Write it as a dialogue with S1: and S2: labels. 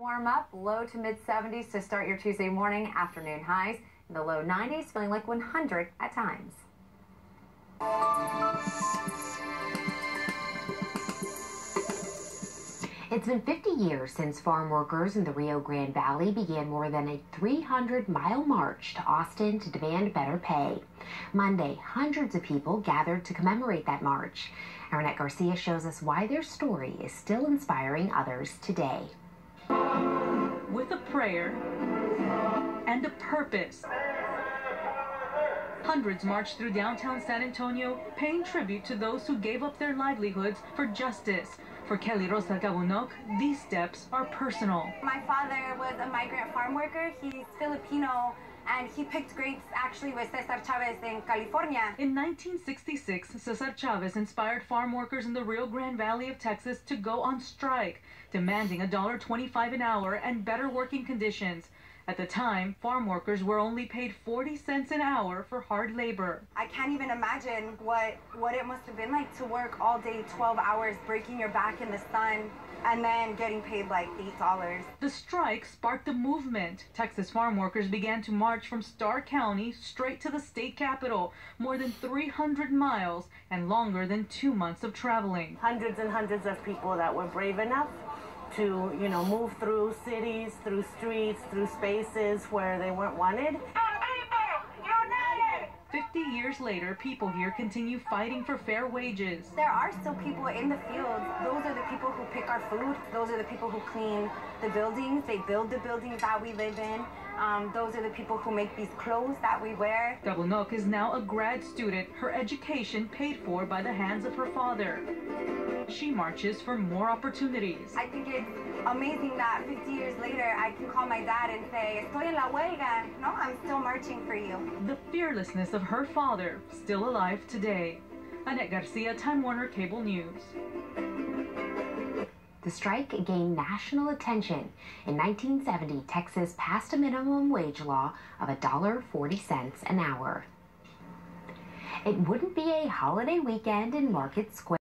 S1: Warm up, low to mid 70s to start your Tuesday morning. Afternoon highs in the low 90s, feeling like 100 at times. It's been 50 years since farm workers in the Rio Grande Valley began more than a 300-mile march to Austin to demand better pay. Monday, hundreds of people gathered to commemorate that march. Arnett Garcia shows us why their story is still inspiring others today.
S2: With a prayer and a purpose, hundreds marched through downtown San Antonio, paying tribute to those who gave up their livelihoods for justice. For Kelly Rosa Cabunok, these steps are personal.
S3: My father was a migrant farm worker. He's Filipino, and he picked grapes actually with Cesar Chavez in California.
S2: In 1966, Cesar Chavez inspired farm workers in the Rio Grande Valley of Texas to go on strike, demanding $1.25 an hour and better working conditions. At the time, farm workers were only paid 40 cents an hour for hard labor.
S3: I can't even imagine what it must have been like to work all day, 12 hours, breaking your back in the sun, and then getting paid like $8.
S2: The strike sparked a movement. Texas farm workers began to march from Starr County straight to the state capitol, more than 300 miles and longer than 2 months of traveling.
S4: Hundreds and hundreds of people that were brave enough to, move through cities, through streets, through spaces where they weren't wanted.
S2: 50 years later, people here continue fighting for fair wages.
S3: There are still people in the fields. Those are the people who pick our food. Those are the people who clean the buildings. They build the buildings that we live in. Those are the people who make these clothes that we wear.
S2: Cabunok is now a grad student, her education paid for by the hands of her father. She marches for more opportunities.
S3: I think it's amazing that 50 years later I can call my dad and say, "Estoy en la huelga." No, I'm still marching for you.
S2: The fearlessness of her father, still alive today. Arnett Garcia, Time Warner Cable News.
S1: The strike gained national attention. In 1970, Texas passed a minimum wage law of $1.40 an hour. It wouldn't be a holiday weekend in Market Square.